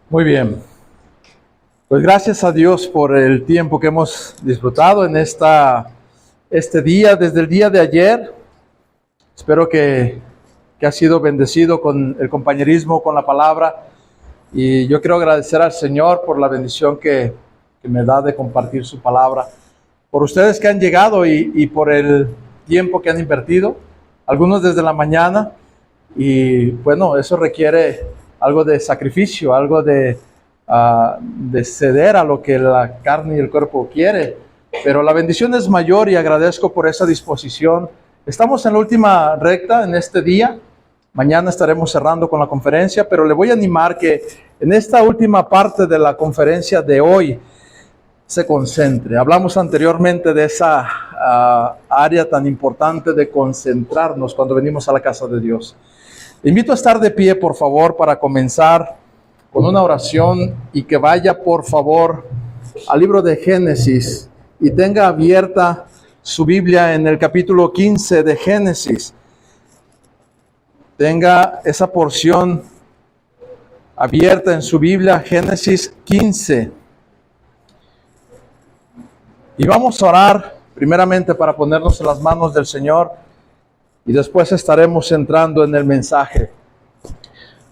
Muy bien, pues gracias a Dios por el tiempo que hemos disfrutado en este día, desde el día de ayer. Espero que ha sido bendecido con el compañerismo, con la palabra. Y yo quiero agradecer al Señor por la bendición que me da de compartir su palabra. Por ustedes que han llegado y por el tiempo que han invertido, algunos desde la mañana. Y bueno, eso requiere algo de sacrificio, algo de ceder a lo que la carne y el cuerpo quiere. Pero la bendición es mayor y agradezco por esa disposición. Estamos en la última recta en este día. Mañana estaremos cerrando con la conferencia, pero le voy a animar que en esta última parte de la conferencia de hoy se concentre. Hablamos anteriormente de esa área tan importante de concentrarnos cuando venimos a la casa de Dios. Le invito a estar de pie, por favor, para comenzar con una oración y que vaya, por favor, al libro de Génesis y tenga abierta su Biblia en el capítulo 15 de Génesis. Tenga esa porción abierta en su Biblia, Génesis 15. Y vamos a orar primeramente para ponernos en las manos del Señor y después estaremos entrando en el mensaje.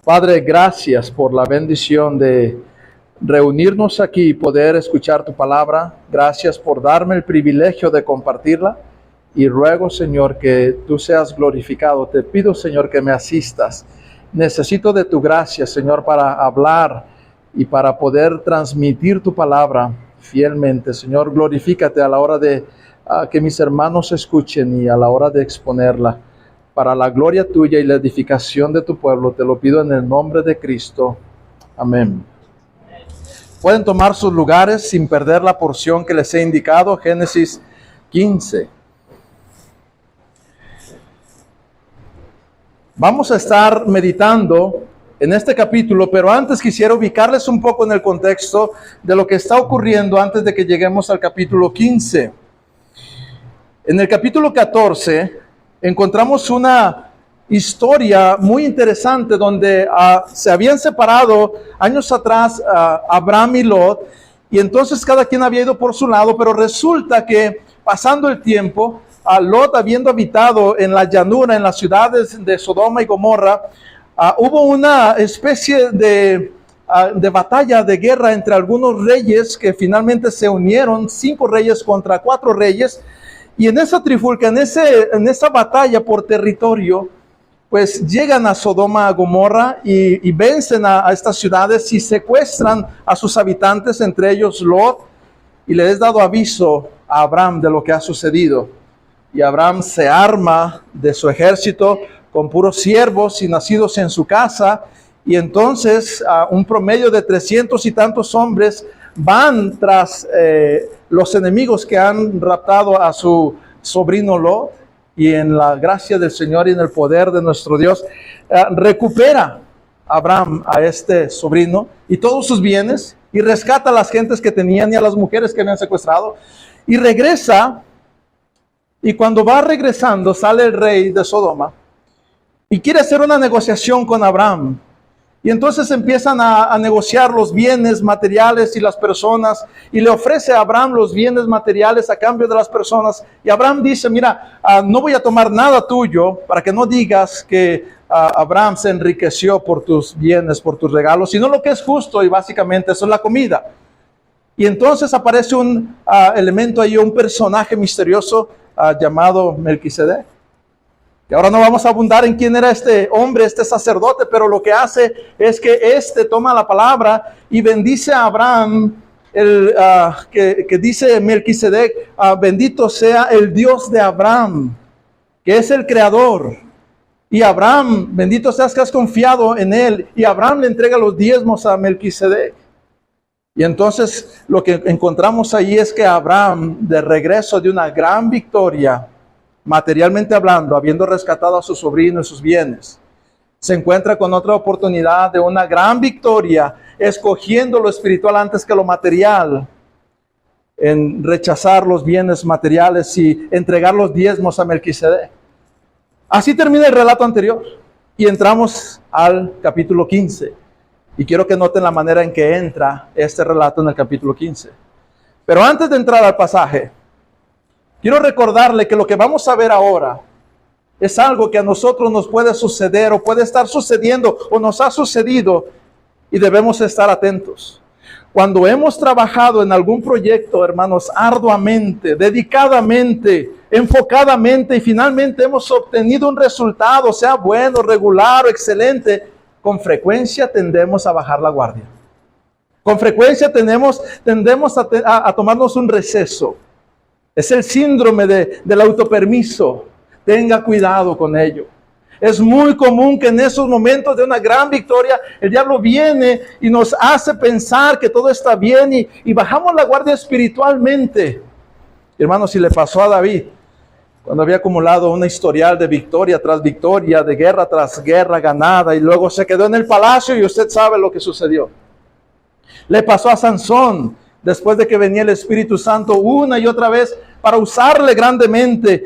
Padre, gracias por la bendición de reunirnos aquí y poder escuchar tu palabra. Gracias por darme el privilegio de compartirla. Y ruego, Señor, que tú seas glorificado. Te pido, Señor, que me asistas. Necesito de tu gracia, Señor, para hablar y para poder transmitir tu palabra fielmente. Señor, glorifícate a la hora de que mis hermanos escuchen y a la hora de exponerla. Para la gloria tuya y la edificación de tu pueblo, te lo pido en el nombre de Cristo. Amén. Pueden tomar sus lugares sin perder la porción que les he indicado, Génesis 15. Vamos a estar meditando en este capítulo, pero antes quisiera ubicarles un poco en el contexto de lo que está ocurriendo antes de que lleguemos al capítulo 15. En el capítulo 14 encontramos una historia muy interesante donde se habían separado años atrás Abraham y Lot, y entonces cada quien había ido por su lado, pero resulta que pasando el tiempo, Lot, habiendo habitado en la llanura, en las ciudades de Sodoma y Gomorra, hubo una especie de batalla, de guerra entre algunos reyes que finalmente se unieron, 5 reyes contra 4 reyes, y en esa trifulca, en esa batalla por territorio, pues llegan a Sodoma, a Gomorra y vencen a estas ciudades y secuestran a sus habitantes, entre ellos Lot, y le es dado aviso a Abraham de lo que ha sucedido. Y Abraham se arma de su ejército con puros siervos y nacidos en su casa, y entonces un promedio de 300 y tantos hombres van tras los enemigos que han raptado a su sobrino Lot, y en la gracia del Señor y en el poder de nuestro Dios, recupera Abraham a este sobrino y todos sus bienes, y rescata a las gentes que tenían y a las mujeres que habían secuestrado, y regresa. Y cuando va regresando, sale el rey de Sodoma y quiere hacer una negociación con Abraham. Y entonces empiezan a negociar los bienes materiales y las personas, y le ofrece a Abraham los bienes materiales a cambio de las personas. Y Abraham dice, mira, no voy a tomar nada tuyo, para que no digas que Abraham se enriqueció por tus bienes, por tus regalos, sino lo que es justo, y básicamente eso es la comida. Y entonces aparece un elemento ahí, un personaje misterioso llamado Melquisedec. Y ahora no vamos a abundar en quién era este hombre, este sacerdote, pero lo que hace es que toma la palabra y bendice a Abraham, que dice Melquisedec, bendito sea el Dios de Abraham, que es el creador. Y Abraham, bendito seas que has confiado en él. Y Abraham le entrega los diezmos a Melquisedec. Y entonces lo que encontramos ahí es que Abraham, de regreso de una gran victoria, materialmente hablando, habiendo rescatado a su sobrino y sus bienes, se encuentra con otra oportunidad de una gran victoria, escogiendo lo espiritual antes que lo material, en rechazar los bienes materiales y entregar los diezmos a Melquisedec. Así termina el relato anterior y entramos al capítulo 15. Y quiero que noten la manera en que entra este relato en el capítulo 15. Pero antes de entrar al pasaje, quiero recordarle que lo que vamos a ver ahora es algo que a nosotros nos puede suceder o puede estar sucediendo o nos ha sucedido y debemos estar atentos. Cuando hemos trabajado en algún proyecto, hermanos, arduamente, dedicadamente, enfocadamente y finalmente hemos obtenido un resultado, sea bueno, regular o excelente, con frecuencia tendemos a bajar la guardia. Con frecuencia tendemos a tomarnos un receso. Es el síndrome del autopermiso. Tenga cuidado con ello. Es muy común que en esos momentos de una gran victoria, el diablo viene y nos hace pensar que todo está bien y bajamos la guardia espiritualmente. Hermanos, si le pasó a David, cuando había acumulado un historial de victoria tras victoria, de guerra tras guerra ganada, y luego se quedó en el palacio y usted sabe lo que sucedió. Le pasó a Sansón, después de que venía el Espíritu Santo una y otra vez para usarle grandemente,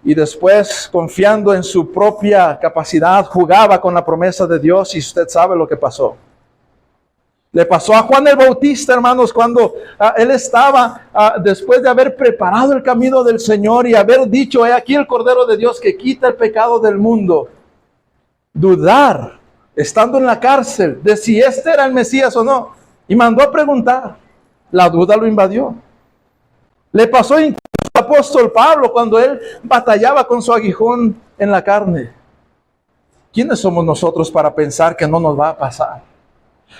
y después, confiando en su propia capacidad, jugaba con la promesa de Dios y usted sabe lo que pasó. Le pasó a Juan el Bautista, hermanos, cuando él estaba, después de haber preparado el camino del Señor y haber dicho, he aquí el Cordero de Dios que quita el pecado del mundo. Dudar, estando en la cárcel, de si este era el Mesías o no. Y mandó a preguntar. La duda lo invadió. Le pasó incluso al apóstol Pablo cuando él batallaba con su aguijón en la carne. ¿Quiénes somos nosotros para pensar que no nos va a pasar?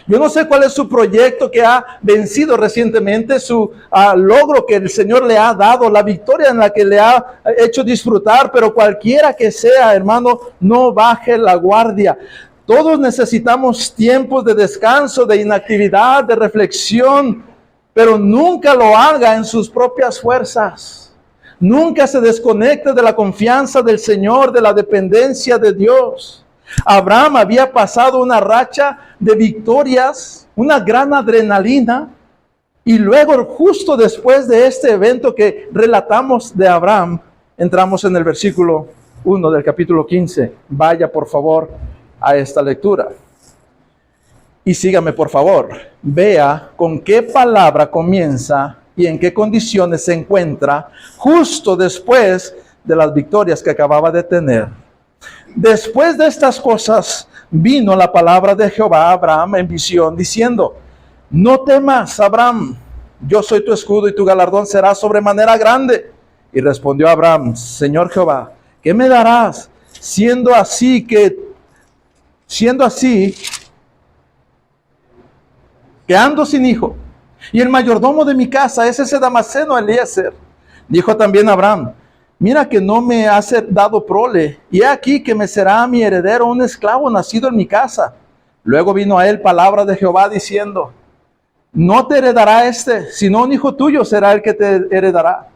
Yo no sé cuál es su proyecto que ha vencido recientemente, su logro que el Señor le ha dado, la victoria en la que le ha hecho disfrutar, pero cualquiera que sea, hermano, no baje la guardia. Todos necesitamos tiempos de descanso, de inactividad, de reflexión, pero nunca lo haga en sus propias fuerzas. Nunca se desconecte de la confianza del Señor, de la dependencia de Dios. Abraham había pasado una racha de victorias, una gran adrenalina, y luego justo después de este evento que relatamos de Abraham, entramos en el versículo 1 del capítulo 15. Vaya por favor a esta lectura. Y sígame por favor. Vea con qué palabra comienza y en qué condiciones se encuentra justo después de las victorias que acababa de tener. Después de estas cosas vino la palabra de Jehová a Abraham en visión diciendo, no temas, Abraham, yo soy tu escudo y tu galardón será sobremanera grande. Y respondió Abraham, Señor Jehová, ¿qué me darás siendo así que ando sin hijo? Y el mayordomo de mi casa es ese Damaseno Eliezer. Dijo también Abraham, mira que no me has dado prole, y he aquí que me será mi heredero un esclavo nacido en mi casa. Luego vino a él palabra de Jehová diciendo, no te heredará sino un hijo tuyo será el que te heredará.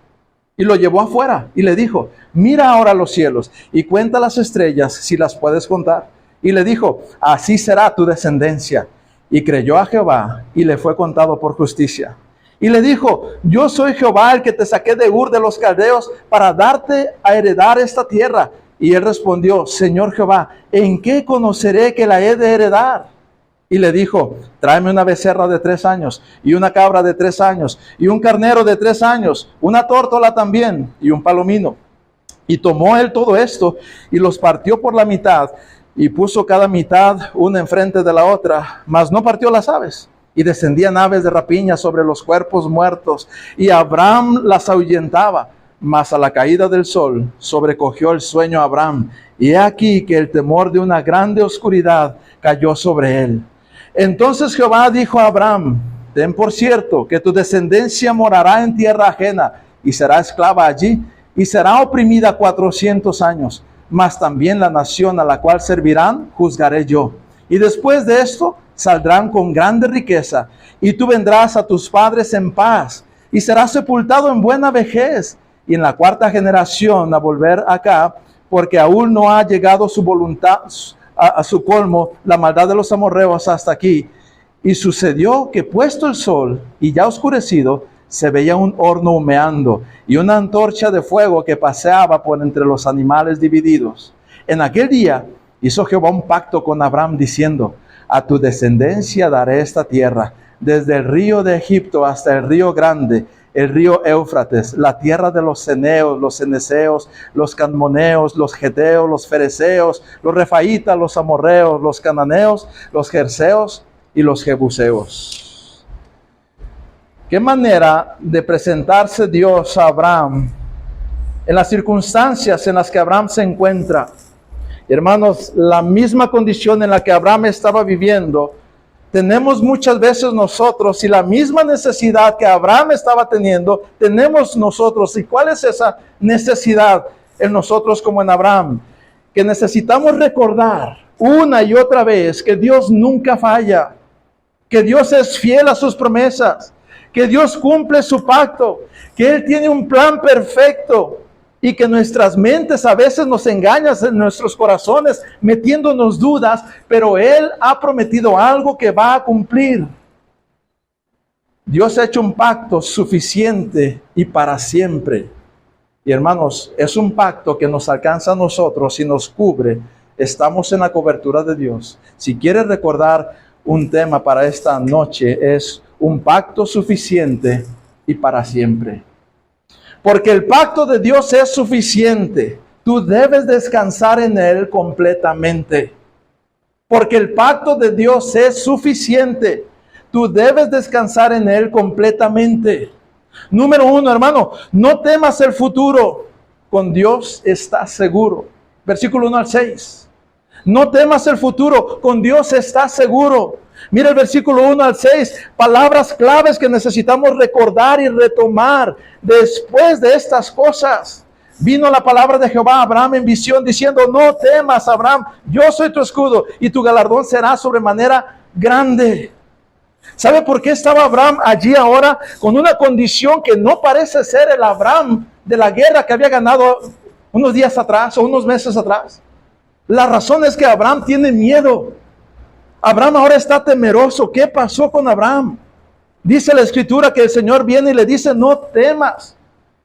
Y lo llevó afuera y le dijo, mira ahora los cielos y cuenta las estrellas si las puedes contar. Y le dijo, así será tu descendencia. Y creyó a Jehová y le fue contado por justicia. Y le dijo, yo soy Jehová el que te saqué de Ur de los Caldeos para darte a heredar esta tierra. Y él respondió, Señor Jehová, ¿en qué conoceré que la he de heredar? Y le dijo, tráeme una becerra de 3 años, y una cabra de 3 años, y un carnero de 3 años, una tórtola también, y un palomino. Y tomó él todo esto, y los partió por la mitad, y puso cada mitad una enfrente de la otra, mas no partió las aves. Y descendían aves de rapiña sobre los cuerpos muertos, y Abraham las ahuyentaba. Mas a la caída del sol sobrecogió el sueño a Abraham, y he aquí que el temor de una grande oscuridad cayó sobre él. Entonces Jehová dijo a Abraham, ten por cierto que tu descendencia morará en tierra ajena, y será esclava allí, y será oprimida 400 años. Mas también la nación a la cual servirán, juzgaré yo. Y después de esto, saldrán con grande riqueza, y tú vendrás a tus padres en paz, y serás sepultado en buena vejez, y en la 4ª generación a volver acá, porque aún no ha llegado su voluntad a su colmo, la maldad de los amorreos hasta aquí. Y sucedió que puesto el sol, y ya oscurecido, se veía un horno humeando, y una antorcha de fuego que paseaba por entre los animales divididos. En aquel día hizo Jehová un pacto con Abraham, diciendo, A tu descendencia daré esta tierra, desde el río de Egipto hasta el río grande, el río Éufrates, la tierra de los ceneos, los ceneseos, los cadmoneos, los geteos, los fereceos, los refaitas, los amorreos, los cananeos, los jerseos y los jebuseos. ¿Qué manera de presentarse Dios a Abraham en las circunstancias en las que Abraham se encuentra? Hermanos, la misma condición en la que Abraham estaba viviendo, tenemos muchas veces nosotros, y la misma necesidad que Abraham estaba teniendo, tenemos nosotros. ¿Y cuál es esa necesidad en nosotros como en Abraham? Que necesitamos recordar una y otra vez que Dios nunca falla, que Dios es fiel a sus promesas, que Dios cumple su pacto, que Él tiene un plan perfecto, y que nuestras mentes a veces nos engañan en nuestros corazones, metiéndonos dudas, pero Él ha prometido algo que va a cumplir. Dios ha hecho un pacto suficiente y para siempre. Y hermanos, es un pacto que nos alcanza a nosotros y nos cubre. Estamos en la cobertura de Dios. Si quieres recordar un tema para esta noche, es un pacto suficiente y para siempre. Porque el pacto de Dios es suficiente. Tú debes descansar en Él completamente. Porque el pacto de Dios es suficiente. Tú debes descansar en Él completamente. Número 1, hermano, no temas el futuro. Con Dios estás seguro. Versículo 1 al 6. No temas el futuro. Con Dios estás seguro. Mira el versículo 1 al 6, palabras claves que necesitamos recordar y retomar. Después de estas cosas, vino la palabra de Jehová a Abraham en visión, diciendo, no temas, Abraham, yo soy tu escudo, y tu galardón será sobremanera grande. ¿Sabe por qué estaba Abraham allí ahora con una condición que no parece ser el Abraham de la guerra que había ganado unos días atrás o unos meses atrás? La razón es que Abraham tiene miedo. Abraham ahora está temeroso. ¿Qué pasó con Abraham? Dice la Escritura que el Señor viene y le dice, no temas,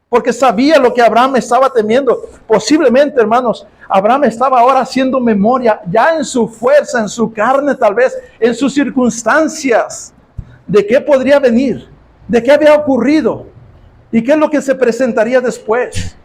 porque sabía lo que Abraham estaba temiendo. Posiblemente, hermanos, Abraham estaba ahora haciendo memoria, ya en su fuerza, en su carne tal vez, en sus circunstancias, de qué podría venir, de qué había ocurrido, y qué es lo que se presentaría después.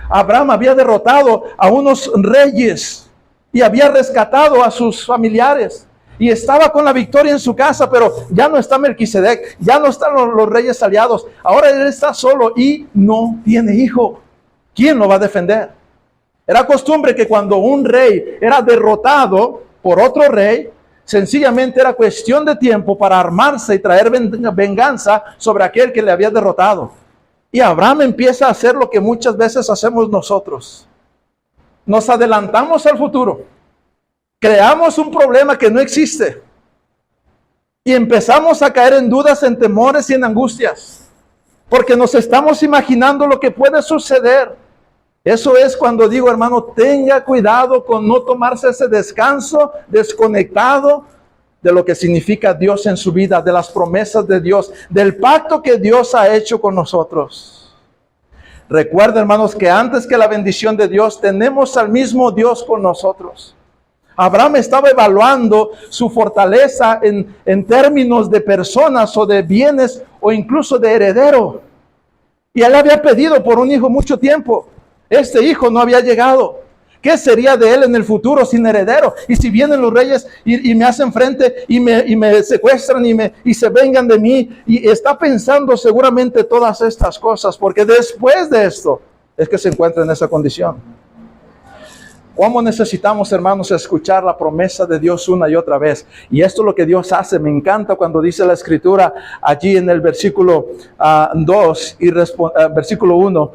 Abraham había derrotado a unos reyes, y había rescatado a sus familiares, y estaba con la victoria en su casa, pero ya no está Melquisedec, ya no están los reyes aliados. Ahora él está solo y no tiene hijo. ¿Quién lo va a defender? Era costumbre que cuando un rey era derrotado por otro rey, sencillamente era cuestión de tiempo para armarse y traer venganza sobre aquel que le había derrotado. Y Abraham empieza a hacer lo que muchas veces hacemos nosotros. Nos adelantamos al futuro. Creamos un problema que no existe y empezamos a caer en dudas, en temores y en angustias, porque nos estamos imaginando lo que puede suceder. Eso es cuando digo, hermano, tenga cuidado con no tomarse ese descanso desconectado de lo que significa Dios en su vida, de las promesas de Dios, del pacto que Dios ha hecho con nosotros. Recuerda, hermanos, que antes que la bendición de Dios, tenemos al mismo Dios con nosotros. Abraham estaba evaluando su fortaleza en términos de personas o de bienes o incluso de heredero. Y él había pedido por un hijo mucho tiempo. Este hijo no había llegado. ¿Qué sería de él en el futuro sin heredero? Y si vienen los reyes y me hacen frente y me secuestran y se vengan de mí. Y está pensando seguramente todas estas cosas, porque después de esto es que se encuentra en esa condición. ¿Cómo necesitamos, hermanos, escuchar la promesa de Dios una y otra vez? Y esto es lo que Dios hace. Me encanta cuando dice la Escritura allí en el versículo 2 y versículo 1.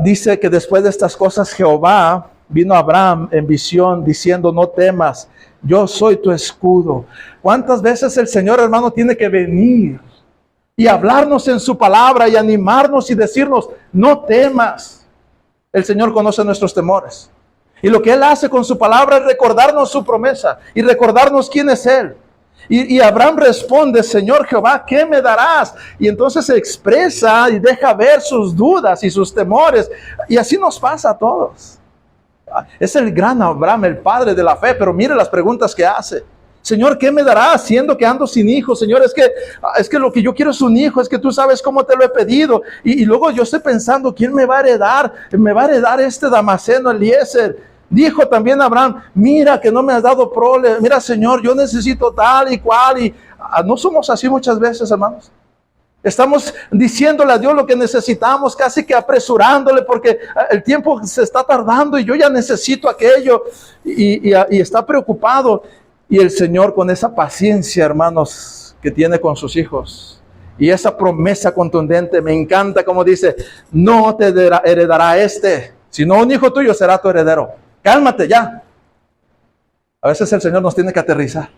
Dice que después de estas cosas Jehová vino a Abraham en visión diciendo, no temas, yo soy tu escudo. ¿Cuántas veces el Señor, hermano, tiene que venir y hablarnos en su palabra y animarnos y decirnos, no temas? El Señor conoce nuestros temores. Y lo que Él hace con su palabra es recordarnos su promesa y recordarnos quién es Él. Y Abraham responde, Señor Jehová, ¿qué me darás? Y entonces se expresa y deja ver sus dudas y sus temores. Y así nos pasa a todos. Es el gran Abraham, el padre de la fe, pero mire las preguntas que hace. Señor, ¿qué me dará siendo que ando sin hijo? Señor, es que lo que yo quiero es un hijo, es que tú sabes cómo te lo he pedido. Y luego yo estoy pensando, ¿quién me va a heredar? Me va a heredar este Damaseno Eliezer. Dijo también Abraham, mira que no me has dado prole, mira Señor, yo necesito tal y cual. Y no somos así muchas veces, hermanos. Estamos diciéndole a Dios lo que necesitamos, casi que apresurándole, porque el tiempo se está tardando y yo ya necesito aquello. Y está preocupado. Y el Señor, con esa paciencia, hermanos, que tiene con sus hijos, y esa promesa contundente, me encanta como dice, no te heredará sino un hijo tuyo será tu heredero. Cálmate ya. A veces el Señor nos tiene que aterrizar.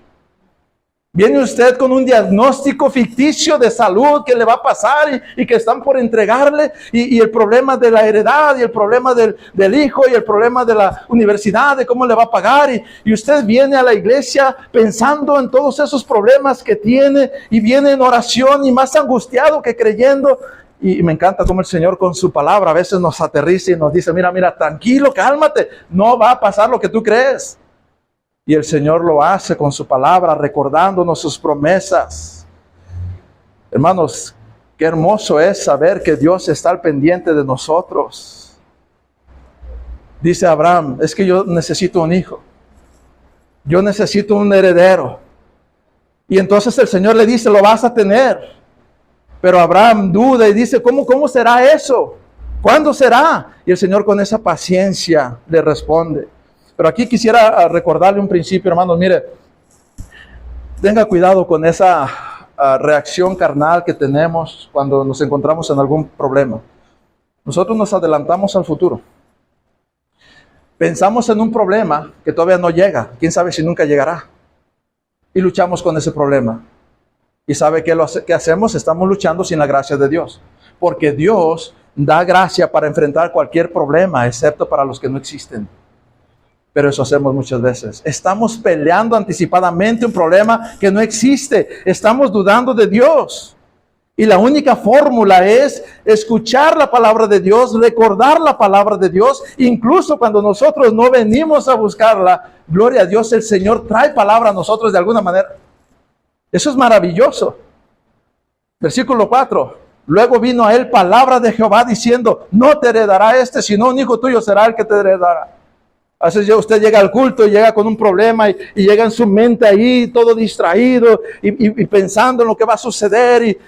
Viene usted con un diagnóstico ficticio de salud que le va a pasar y que están por entregarle, y el problema de la heredad, y el problema del hijo, y el problema de la universidad, de cómo le va a pagar, y usted viene a la iglesia pensando en todos esos problemas que tiene, y viene en oración y más angustiado que creyendo. Y me encanta cómo el Señor con su palabra a veces nos aterriza y nos dice, mira, tranquilo, cálmate, no va a pasar lo que tú crees. Y el Señor lo hace con su palabra, recordándonos sus promesas. Hermanos, qué hermoso es saber que Dios está al pendiente de nosotros. Dice Abraham, es que yo necesito un hijo. Yo necesito un heredero. Y entonces el Señor le dice, lo vas a tener. Pero Abraham duda y dice, ¿cómo será eso? ¿Cuándo será? Y el Señor con esa paciencia le responde. Pero aquí quisiera recordarle un principio, hermanos. Mire, tenga cuidado con esa reacción carnal que tenemos cuando nos encontramos en algún problema. Nosotros nos adelantamos al futuro. Pensamos en un problema que todavía no llega. Quién sabe si nunca llegará. Y luchamos con ese problema. ¿Y sabe qué hacemos? Estamos luchando sin la gracia de Dios. Porque Dios da gracia para enfrentar cualquier problema, excepto para los que no existen. Pero eso hacemos muchas veces. Estamos peleando anticipadamente un problema que no existe. Estamos dudando de Dios. Y la única fórmula es escuchar la palabra de Dios, recordar la palabra de Dios. Incluso cuando nosotros no venimos a buscarla, gloria a Dios, el Señor trae palabra a nosotros de alguna manera. Eso es maravilloso. Versículo 4. Luego vino a él palabra de Jehová diciendo, no te heredará sino un hijo tuyo será el que te heredará. A veces usted llega al culto y llega con un problema y llega en su mente ahí todo distraído y pensando en lo que va a suceder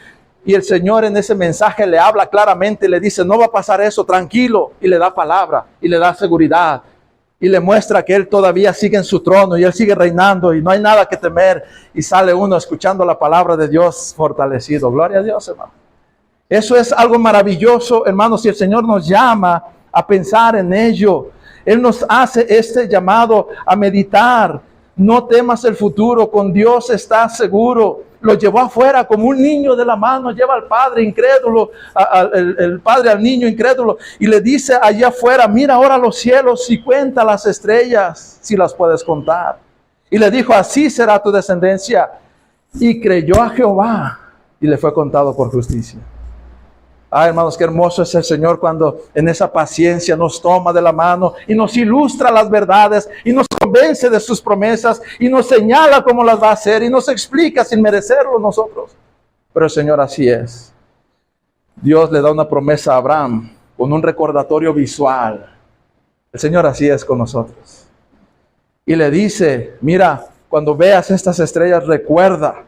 y el Señor en ese mensaje le habla claramente y le dice, no va a pasar eso, tranquilo, y le da palabra y le da seguridad y le muestra que Él todavía sigue en su trono y Él sigue reinando y no hay nada que temer, y sale uno escuchando la palabra de Dios fortalecido. Gloria a Dios, hermano. Eso es algo maravilloso, hermanos, si el Señor nos llama a pensar en ello. Él nos hace este llamado a meditar. No temas el futuro, con Dios estás seguro. Lo llevó afuera como un niño de la mano, lleva al padre incrédulo, el padre al niño incrédulo, y le dice allá afuera, mira ahora los cielos y cuenta las estrellas, si las puedes contar. Y le dijo, así será tu descendencia. Y creyó a Jehová, y le fue contado por justicia. Hermanos, qué hermoso es el Señor cuando en esa paciencia nos toma de la mano y nos ilustra las verdades y nos convence de sus promesas y nos señala cómo las va a hacer y nos explica sin merecerlo nosotros. Pero el Señor así es. Dios le da una promesa a Abraham con un recordatorio visual. El Señor así es con nosotros. Y le dice, mira, cuando veas estas estrellas, recuerda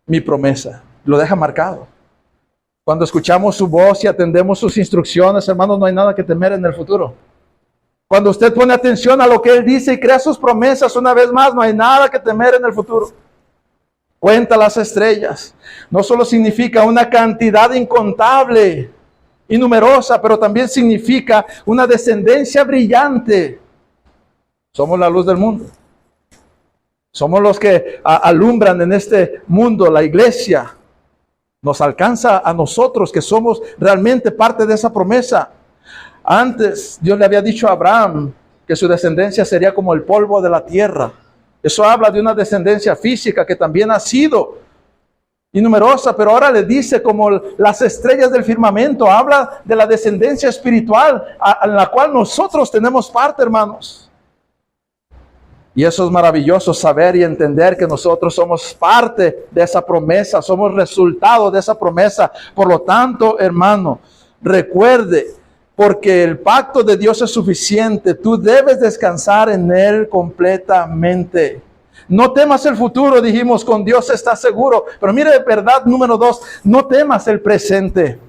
mi promesa. Lo deja marcado. Cuando escuchamos su voz y atendemos sus instrucciones, hermanos, no hay nada que temer en el futuro. Cuando usted pone atención a lo que Él dice y crea sus promesas, una vez más, no hay nada que temer en el futuro. Cuenta las estrellas. No solo significa una cantidad incontable y numerosa, pero también significa una descendencia brillante. Somos la luz del mundo. Somos los que alumbran en este mundo, la iglesia. Nos alcanza a nosotros que somos realmente parte de esa promesa. Antes Dios le había dicho a Abraham que su descendencia sería como el polvo de la tierra. Eso habla de una descendencia física que también ha sido y numerosa, pero ahora le dice como las estrellas del firmamento. Habla de la descendencia espiritual en la cual nosotros tenemos parte, hermanos. Y eso es maravilloso, saber y entender que nosotros somos parte de esa promesa, somos resultado de esa promesa. Por lo tanto, hermano, recuerde, porque el pacto de Dios es suficiente, tú debes descansar en Él completamente. No temas el futuro, dijimos, con Dios estás seguro. Pero mire, verdad número 2, no temas el presente.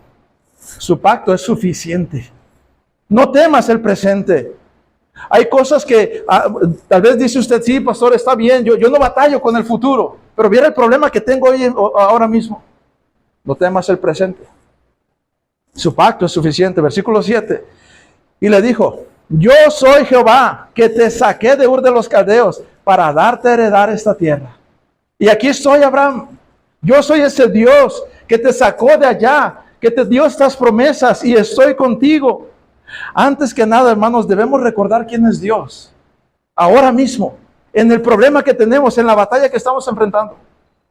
Su pacto es suficiente. No temas el presente. Hay cosas que tal vez dice usted, sí, pastor, está bien, yo no batallo con el futuro, pero mira el problema que tengo hoy, ahora mismo. No temas el presente. Su pacto es suficiente. Versículo 7. Y le dijo, yo soy Jehová, que te saqué de Ur de los Caldeos para darte a heredar esta tierra. Y aquí estoy, Abraham. Yo soy ese Dios que te sacó de allá, que te dio estas promesas y estoy contigo. Antes que nada, hermanos, debemos recordar quién es Dios. Ahora mismo, en el problema que tenemos, en la batalla que estamos enfrentando,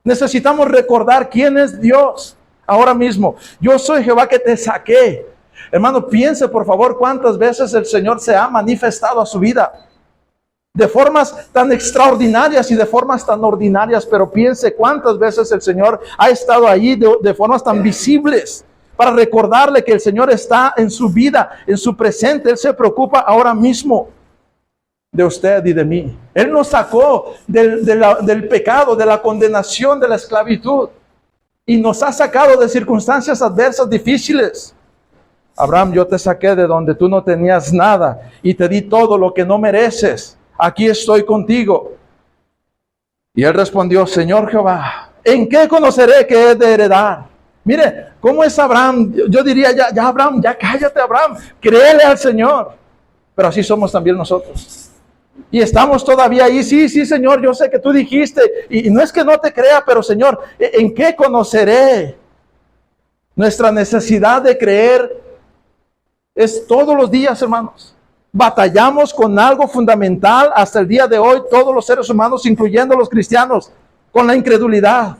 necesitamos recordar quién es Dios. Ahora mismo, yo soy Jehová que te saqué. Hermano, piense por favor cuántas veces el Señor se ha manifestado a su vida. De formas tan extraordinarias y de formas tan ordinarias, pero piense cuántas veces el Señor ha estado allí de formas tan visibles. Para recordarle que el Señor está en su vida, en su presente. Él se preocupa ahora mismo de usted y de mí. Él nos sacó del pecado, de la condenación, de la esclavitud. Y nos ha sacado de circunstancias adversas, difíciles. Abraham, yo te saqué de donde tú no tenías nada y te di todo lo que no mereces. Aquí estoy contigo. Y él respondió, Señor Jehová, ¿en qué conoceré que he de heredar? Mire, ¿cómo es Abraham? Yo diría, ya Abraham, ya cállate Abraham, créele al Señor. Pero así somos también nosotros. Y estamos todavía ahí, sí, Señor, yo sé que tú dijiste, y no es que no te crea, pero Señor, ¿en qué conoceré? Nuestra necesidad de creer es todos los días, hermanos. Batallamos con algo fundamental hasta el día de hoy, todos los seres humanos, incluyendo los cristianos, con la incredulidad.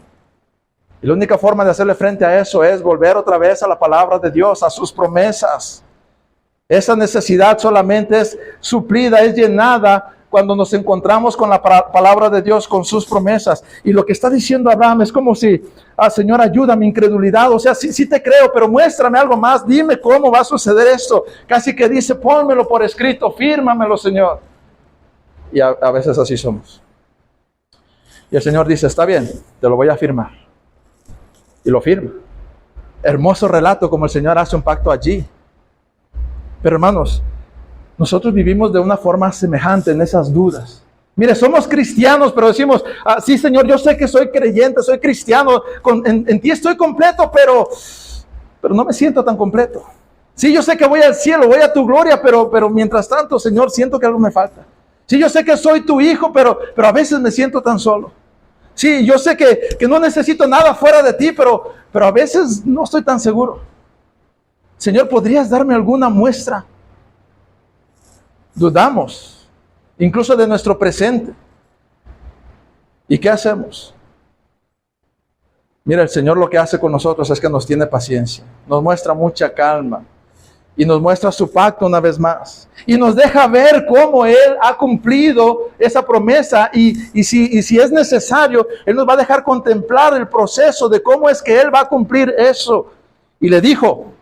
Y la única forma de hacerle frente a eso es volver otra vez a la palabra de Dios, a sus promesas. Esa necesidad solamente es suplida, es llenada cuando nos encontramos con la palabra de Dios, con sus promesas. Y lo que está diciendo Abraham es como si, Señor, ayuda mi incredulidad. O sea, sí te creo, pero muéstrame algo más. Dime cómo va a suceder esto. Casi que dice, pónmelo por escrito, fírmamelo, Señor. Y a veces así somos. Y el Señor dice, está bien, te lo voy a firmar. Y lo firma. Hermoso relato como el Señor hace un pacto allí. Pero hermanos, nosotros vivimos de una forma semejante en esas dudas. Mire, somos cristianos, pero decimos, sí Señor, yo sé que soy creyente, soy cristiano, en ti estoy completo, pero no me siento tan completo. Sí, yo sé que voy al cielo, voy a tu gloria, pero mientras tanto, Señor, siento que algo me falta. Sí, yo sé que soy tu hijo, pero a veces me siento tan solo. Sí, yo sé que no necesito nada fuera de ti, pero a veces no estoy tan seguro. Señor, ¿podrías darme alguna muestra? Dudamos, incluso de nuestro presente. ¿Y qué hacemos? Mira, el Señor lo que hace con nosotros es que nos tiene paciencia, nos muestra mucha calma y nos muestra su pacto una vez más. Y nos deja ver cómo Él ha cumplido esa promesa y si es necesario, Él nos va a dejar contemplar el proceso de cómo es que Él va a cumplir eso. Y le dijo,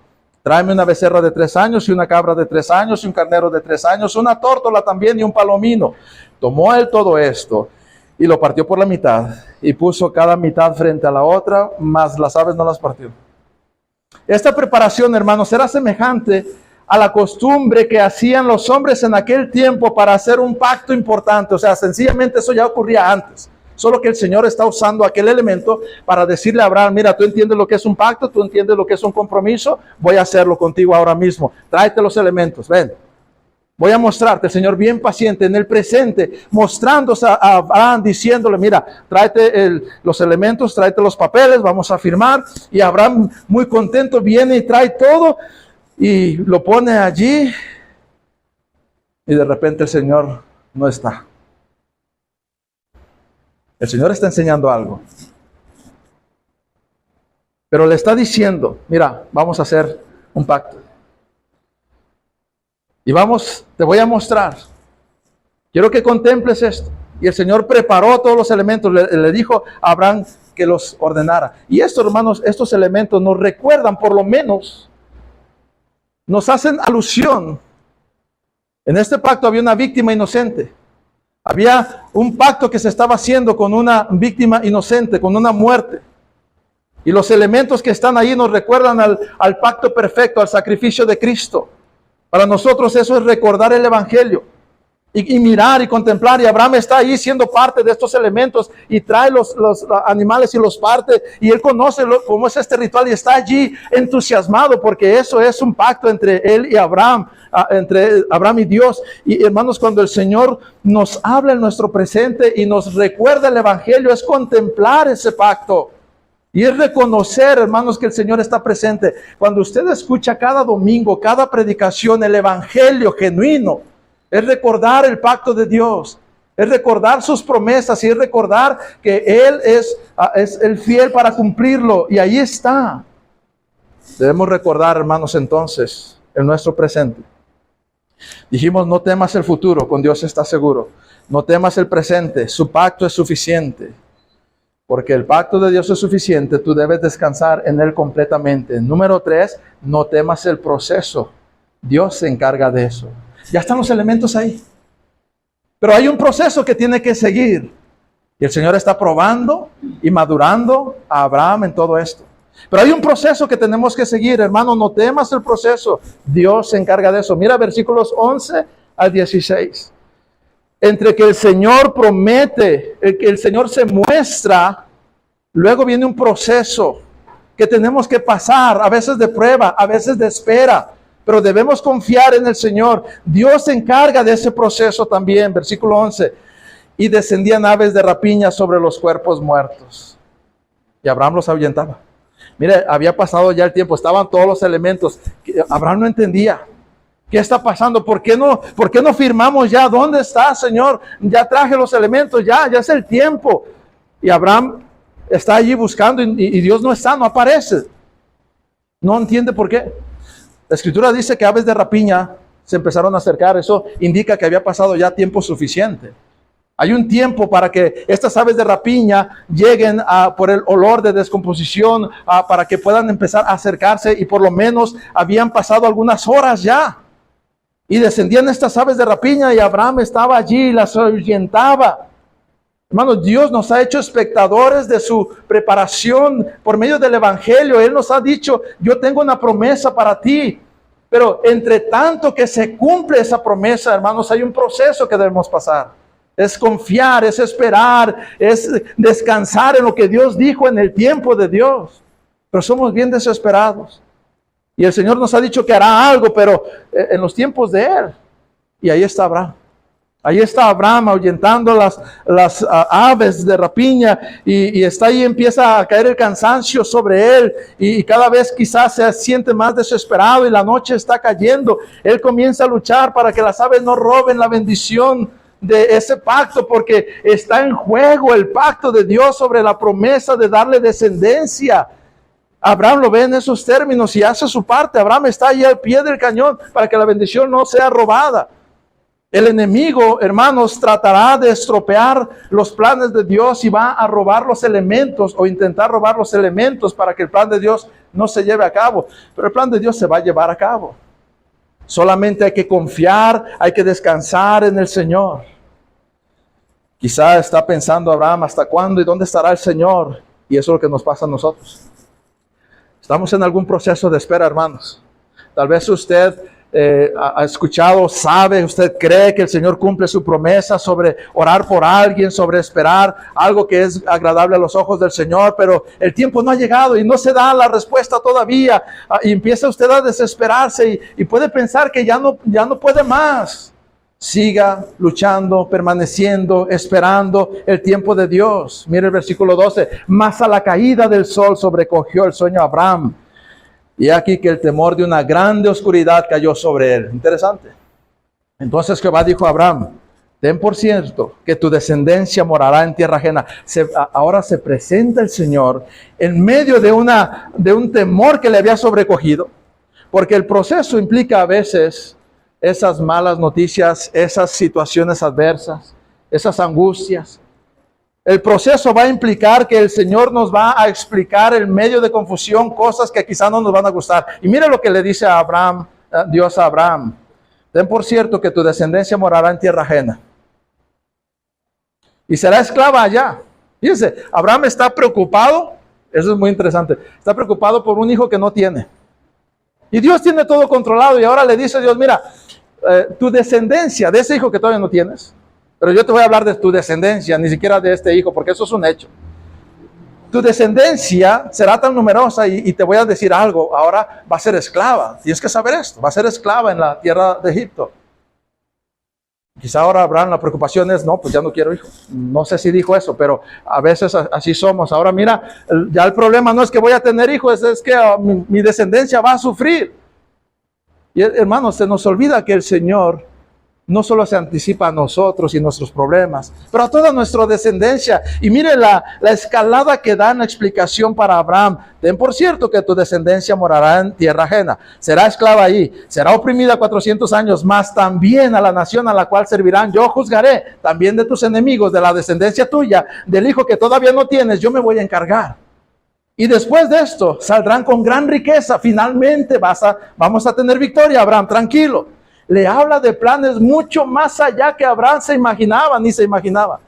tráeme una becerra de 3 años y una cabra de 3 años y un carnero de 3 años, una tórtola también y un palomino. Tomó Él todo esto y lo partió por la mitad y puso cada mitad frente a la otra, mas las aves no las partió. Esta preparación, hermanos, era semejante a la costumbre que hacían los hombres en aquel tiempo para hacer un pacto importante. O sea, sencillamente eso ya ocurría antes. Solo que el Señor está usando aquel elemento para decirle a Abraham, mira, tú entiendes lo que es un pacto, tú entiendes lo que es un compromiso, voy a hacerlo contigo ahora mismo. Tráete los elementos, ven. Voy a mostrarte, el Señor bien paciente en el presente, mostrándose a Abraham, diciéndole, mira, tráete los elementos, tráete los papeles, vamos a firmar. Y Abraham, muy contento, viene y trae todo y lo pone allí. Y de repente el Señor no está. El Señor está enseñando algo. Pero le está diciendo, mira, vamos a hacer un pacto. Y te voy a mostrar. Quiero que contemples esto. Y el Señor preparó todos los elementos, le dijo a Abraham que los ordenara. Y esto, hermanos, estos elementos nos recuerdan, por lo menos, nos hacen alusión. En este pacto había una víctima inocente. Había un pacto que se estaba haciendo con una víctima inocente, con una muerte. Y los elementos que están ahí nos recuerdan al pacto perfecto, al sacrificio de Cristo. Para nosotros eso es recordar el Evangelio. Y mirar y contemplar, y Abraham está ahí siendo parte de estos elementos y trae los animales y los parte, y él conoce cómo es este ritual y está allí entusiasmado porque eso es un pacto entre él y Abraham, entre Abraham y Dios. Y hermanos, cuando el Señor nos habla en nuestro presente y nos recuerda el Evangelio, es contemplar ese pacto. Y es reconocer, hermanos, que el Señor está presente. Cuando usted escucha cada domingo, cada predicación, el Evangelio genuino, es recordar el pacto de Dios, es recordar sus promesas y es recordar que Él es el fiel para cumplirlo. Y ahí está. Debemos recordar, hermanos, entonces, en nuestro presente. Dijimos, no temas el futuro, con Dios estás seguro. No temas el presente, su pacto es suficiente. Porque el pacto de Dios es suficiente, tú debes descansar en Él completamente. Número 3, no temas el proceso. Dios se encarga de eso. Ya están los elementos ahí. Pero hay un proceso que tiene que seguir. Y el Señor está probando y madurando a Abraham en todo esto. Pero hay un proceso que tenemos que seguir, hermano. No temas el proceso. Dios se encarga de eso. Mira versículos 11 al 16. Entre que el Señor promete, que el Señor se muestra, luego viene un proceso que tenemos que pasar, a veces de prueba, a veces de espera. Pero debemos confiar en el Señor. Dios se encarga de ese proceso también. Versículo 11. Y descendían aves de rapiña sobre los cuerpos muertos. Y Abraham los ahuyentaba. Mire, había pasado ya el tiempo. Estaban todos los elementos. Abraham no entendía. ¿Qué está pasando? ¿Por qué no firmamos ya? ¿Dónde está, Señor? Ya traje los elementos. Ya es el tiempo. Y Abraham está allí buscando y Dios no está, no aparece. No entiende por qué. La Escritura dice que aves de rapiña se empezaron a acercar. Eso indica que había pasado ya tiempo suficiente. Hay un tiempo para que estas aves de rapiña lleguen por el olor de descomposición, para que puedan empezar a acercarse, y por lo menos habían pasado algunas horas ya. Y descendían estas aves de rapiña y Abraham estaba allí y las ahuyentaba. Hermanos, Dios nos ha hecho espectadores de su preparación por medio del Evangelio. Él nos ha dicho, yo tengo una promesa para ti. Pero entre tanto que se cumple esa promesa, hermanos, hay un proceso que debemos pasar. Es confiar, es esperar, es descansar en lo que Dios dijo en el tiempo de Dios. Pero somos bien desesperados. Y el Señor nos ha dicho que hará algo, pero en los tiempos de Él. Y ahí está Abraham. Ahí está Abraham ahuyentando las aves de rapiña y está ahí, empieza a caer el cansancio sobre él y cada vez quizás se siente más desesperado y la noche está cayendo. Él comienza a luchar para que las aves no roben la bendición de ese pacto, porque está en juego el pacto de Dios sobre la promesa de darle descendencia. Abraham lo ve en esos términos y hace su parte. Abraham está ahí al pie del cañón para que la bendición no sea robada. El enemigo, hermanos, tratará de estropear los planes de Dios y va a robar los elementos o intentar robar los elementos para que el plan de Dios no se lleve a cabo. Pero el plan de Dios se va a llevar a cabo. Solamente hay que confiar, hay que descansar en el Señor. Quizá está pensando Abraham, ¿hasta cuándo y dónde estará el Señor? Y eso es lo que nos pasa a nosotros. Estamos en algún proceso de espera, hermanos. Tal vez usted ha escuchado, sabe, usted cree que el Señor cumple su promesa sobre orar por alguien, sobre esperar algo que es agradable a los ojos del Señor, pero el tiempo no ha llegado y no se da la respuesta todavía, y empieza usted a desesperarse y puede pensar que ya no puede más. Siga luchando, permaneciendo, esperando el tiempo de Dios. Mire el versículo 12. Mas a la caída del sol sobrecogió el sueño a Abraham. Y aquí que el temor de una grande oscuridad cayó sobre él. Interesante. Entonces Jehová dijo a Abraham, ten por cierto que tu descendencia morará en tierra ajena. Ahora se presenta el Señor en medio de un temor que le había sobrecogido. Porque el proceso implica a veces esas malas noticias, esas situaciones adversas. esas angustias. El proceso va a implicar que el Señor nos va a explicar en medio de confusión cosas que quizá no nos van a gustar. Y mire lo que le dice a Abraham, Dios a Abraham. Ten por cierto que tu descendencia morará en tierra ajena y será esclava allá. Fíjense, Abraham está preocupado, eso es muy interesante, está preocupado por un hijo que no tiene. Y Dios tiene todo controlado y ahora le dice a Dios, mira, tu descendencia de ese hijo que todavía no tienes, pero yo te voy a hablar de tu descendencia, ni siquiera de este hijo, porque eso es un hecho. Tu descendencia será tan numerosa y te voy a decir algo, ahora va a ser esclava. Tienes que saber esto, va a ser esclava en la tierra de Egipto. Quizá ahora Abraham la preocupación es, no, pues ya no quiero hijos. No sé si dijo eso, pero a veces así somos. Ahora mira, ya el problema no es que voy a tener hijos, es que mi descendencia va a sufrir. Y hermanos, se nos olvida que el Señor no solo se anticipa a nosotros y nuestros problemas, pero a toda nuestra descendencia. Y mire la escalada que da en la explicación para Abraham. Ten por cierto que tu descendencia morará en tierra ajena, será esclava allí, será oprimida 400 años, más también a la nación a la cual servirán. Yo juzgaré también de tus enemigos, de la descendencia tuya, del hijo que todavía no tienes, yo me voy a encargar. Y después de esto saldrán con gran riqueza. Finalmente vamos a tener victoria, Abraham, tranquilo. Le habla de planes mucho más allá que Abraham se imaginaba, ni se imaginaba.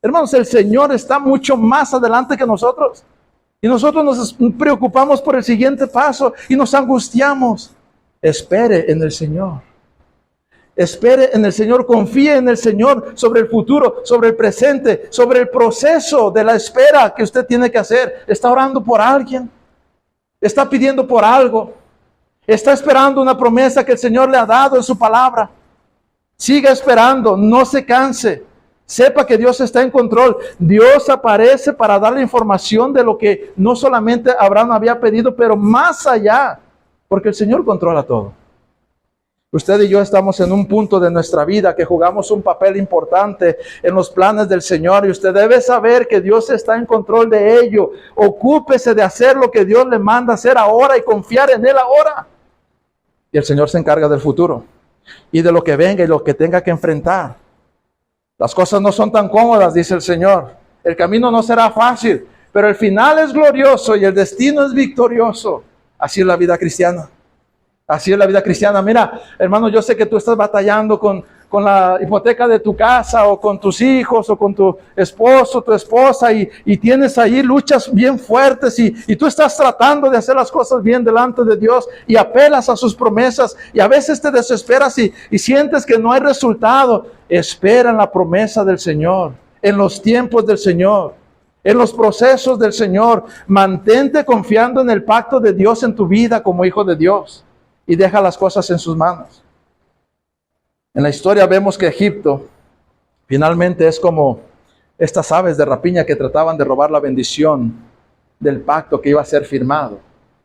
Hermanos, el Señor está mucho más adelante que nosotros. Y nosotros nos preocupamos por el siguiente paso y nos angustiamos. Espere en el Señor. Espere en el Señor, confíe en el Señor sobre el futuro, sobre el presente, sobre el proceso de la espera que usted tiene que hacer. Está orando por alguien. Está pidiendo por algo. Está esperando una promesa que el Señor le ha dado en su palabra. Siga esperando, no se canse. Sepa que Dios está en control. Dios aparece para darle información de lo que no solamente Abraham había pedido, pero más allá, porque el Señor controla todo. Usted y yo estamos en un punto de nuestra vida que jugamos un papel importante en los planes del Señor y usted debe saber que Dios está en control de ello. Ocúpese de hacer lo que Dios le manda hacer ahora y confiar en Él ahora. Y el Señor se encarga del futuro y de lo que venga y lo que tenga que enfrentar. Las cosas no son tan cómodas, dice el Señor. El camino no será fácil, pero el final es glorioso y el destino es victorioso. Así es la vida cristiana. Así es la vida cristiana. Mira, hermano, yo sé que tú estás batallando con la hipoteca de tu casa o con tus hijos o con tu esposo, tu esposa y tienes ahí luchas bien fuertes y tú estás tratando de hacer las cosas bien delante de Dios y apelas a sus promesas y a veces te desesperas y sientes que no hay resultado. Espera en la promesa del Señor, en los tiempos del Señor, en los procesos del Señor. Mantente confiando en el pacto de Dios en tu vida como hijo de Dios. Y deja las cosas en sus manos. En la historia vemos que Egipto finalmente es como estas aves de rapiña que trataban de robar la bendición del pacto que iba a ser firmado.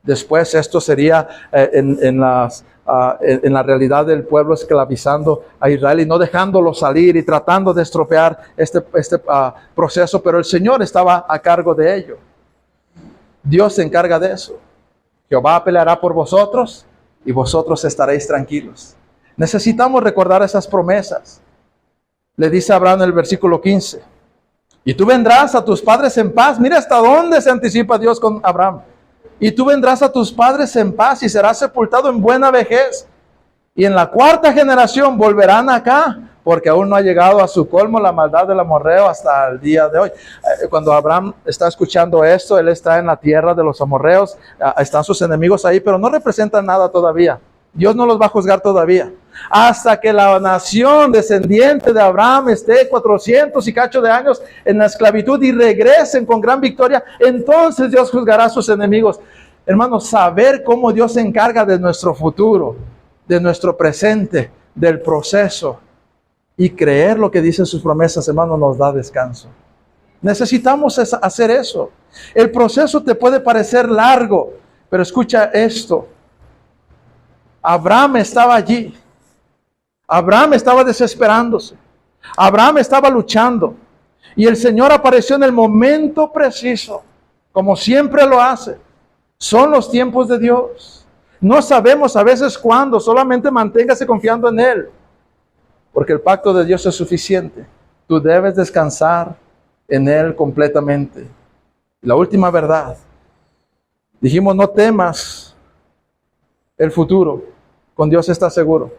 Después esto sería en la realidad del pueblo esclavizando a Israel y no dejándolo salir y tratando de estropear este proceso, pero el Señor estaba a cargo de ello. Dios se encarga de eso. Jehová peleará por vosotros y vosotros estaréis tranquilos. Necesitamos recordar esas promesas. Le dice Abraham en el versículo 15. Y tú vendrás a tus padres en paz. Mira hasta dónde se anticipa Dios con Abraham. Y tú vendrás a tus padres en paz y serás sepultado en buena vejez. Y en la cuarta generación volverán acá, porque aún no ha llegado a su colmo la maldad del amorreo hasta el día de hoy. Cuando Abraham está escuchando esto, él está en la tierra de los amorreos, están sus enemigos ahí, pero no representan nada todavía. Dios no los va a juzgar todavía. Hasta que la nación descendiente de Abraham esté 400 y cacho de años en la esclavitud y regresen con gran victoria, entonces Dios juzgará a sus enemigos. Hermanos, saber cómo Dios se encarga de nuestro futuro, de nuestro presente, del proceso, y creer lo que dicen sus promesas, hermano, nos da descanso. Necesitamos hacer eso. El proceso te puede parecer largo, pero escucha esto. Abraham estaba allí. Abraham estaba desesperándose. Abraham estaba luchando. Y el Señor apareció en el momento preciso, como siempre lo hace. Son los tiempos de Dios. No sabemos a veces cuándo, solamente manténgase confiando en Él. Porque el pacto de Dios es suficiente. Tú debes descansar en Él completamente. La última verdad. Dijimos, no temas el futuro. Con Dios estás seguro.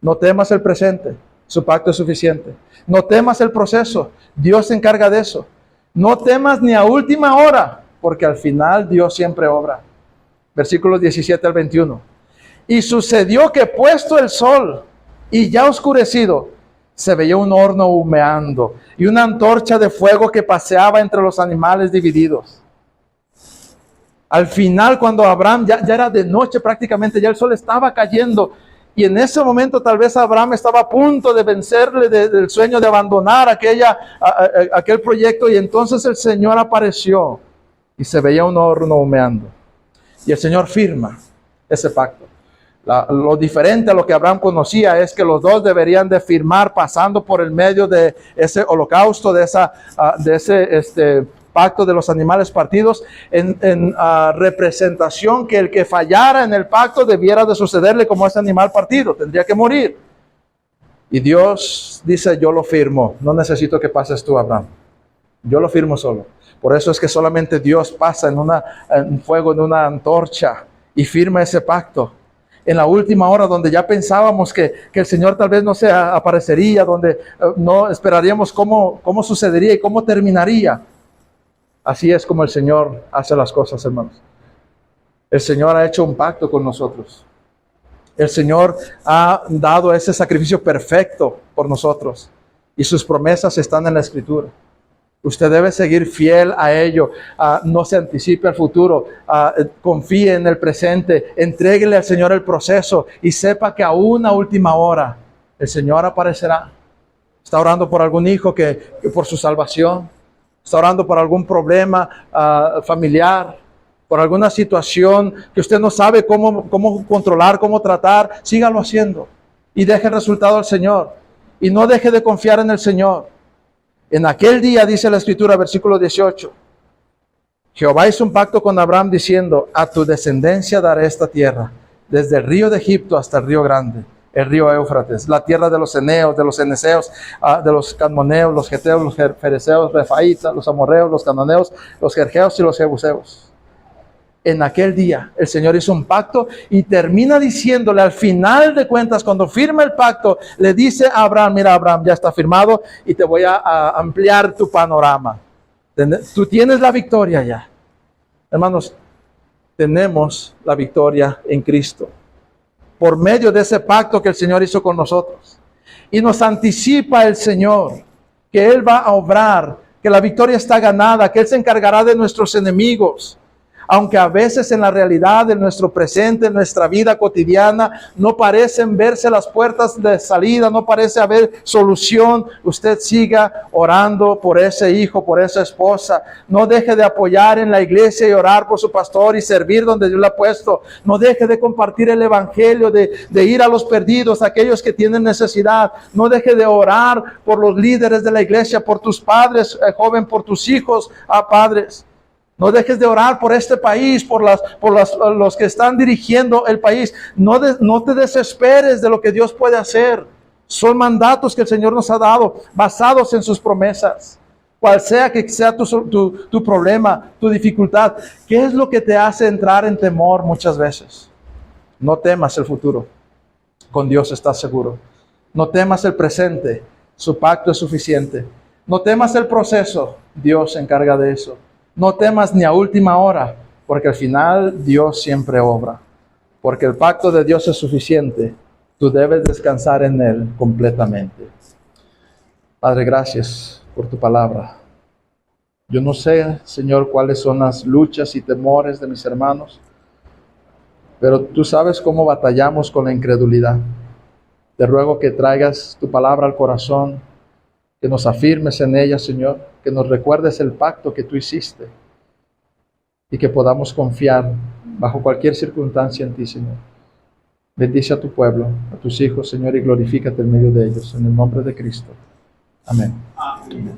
No temas el presente. Su pacto es suficiente. No temas el proceso. Dios se encarga de eso. No temas ni a última hora, porque al final Dios siempre obra. Versículos 17 al 21. Y sucedió que puesto el sol y ya oscurecido, se veía un horno humeando y una antorcha de fuego que paseaba entre los animales divididos. Al final, cuando Abraham, ya era de noche prácticamente, ya el sol estaba cayendo. Y en ese momento tal vez Abraham estaba a punto de vencerle del sueño de abandonar aquel proyecto. Y entonces el Señor apareció y se veía un horno humeando. Y el Señor firma ese pacto. Lo diferente a lo que Abraham conocía es que los dos deberían de firmar pasando por el medio de ese holocausto, de ese pacto de los animales partidos, en representación que el que fallara en el pacto debiera de sucederle como ese animal partido, tendría que morir. Y Dios dice, yo lo firmo, no necesito que pases tú, Abraham, yo lo firmo solo. Por eso es que solamente Dios pasa en fuego, en una antorcha, y firma ese pacto. En la última hora, donde ya pensábamos que el Señor tal vez no se aparecería, donde no esperaríamos cómo sucedería y cómo terminaría. Así es como el Señor hace las cosas, hermanos. El Señor ha hecho un pacto con nosotros. El Señor ha dado ese sacrificio perfecto por nosotros. Y sus promesas están en la Escritura. Usted debe seguir fiel a ello. No se anticipe al futuro. Confíe en el presente. Entréguele al Señor el proceso. Y sepa que a una última hora el Señor aparecerá. Está orando por algún hijo que por su salvación. Está orando por algún problema familiar. Por alguna situación que usted no sabe cómo controlar, cómo tratar. Sígalo haciendo. Y deje el resultado al Señor. Y no deje de confiar en el Señor. En aquel día, dice la Escritura, versículo 18, Jehová hizo un pacto con Abraham diciendo, a tu descendencia daré esta tierra, desde el río de Egipto hasta el río grande, el río Éufrates, la tierra de los eneos, de los eneseos, de los cadmoneos, los geteos, los fereceos, refaitas, los amorreos, los cananeos, los gergeos y los jebuseos. En aquel día el Señor hizo un pacto y termina diciéndole al final de cuentas, cuando firma el pacto, le dice a Abraham, mira Abraham, ya está firmado y te voy a ampliar tu panorama. Tú tienes la victoria ya. Hermanos, tenemos la victoria en Cristo. Por medio de ese pacto que el Señor hizo con nosotros. Y nos anticipa el Señor que Él va a obrar, que la victoria está ganada, que Él se encargará de nuestros enemigos. Aunque a veces en la realidad de nuestro presente, en nuestra vida cotidiana, no parecen verse las puertas de salida, no parece haber solución, usted siga orando por ese hijo, por esa esposa. No deje de apoyar en la iglesia y orar por su pastor y servir donde Dios le ha puesto. No deje de compartir el evangelio, de ir a los perdidos, a aquellos que tienen necesidad. No deje de orar por los líderes de la iglesia, por tus padres, joven, por tus hijos, padres. No dejes de orar por este país, por los que están dirigiendo el país. No te desesperes de lo que Dios puede hacer. Son mandatos que el Señor nos ha dado, basados en sus promesas. Cual sea que sea tu problema, tu dificultad. ¿Qué es lo que te hace entrar en temor muchas veces? No temas el futuro. Con Dios estás seguro. No temas el presente. Su pacto es suficiente. No temas el proceso. Dios se encarga de eso. No temas ni a última hora, porque al final Dios siempre obra. Porque el pacto de Dios es suficiente. Tú debes descansar en Él completamente. Padre, gracias por tu palabra. Yo no sé, Señor, cuáles son las luchas y temores de mis hermanos, pero tú sabes cómo batallamos con la incredulidad. Te ruego que traigas tu palabra al corazón, que nos afirmes en ella, Señor, que nos recuerdes el pacto que tú hiciste y que podamos confiar bajo cualquier circunstancia en ti, Señor. Bendice a tu pueblo, a tus hijos, Señor, y glorifícate en medio de ellos, en el nombre de Cristo. Amén. Amén.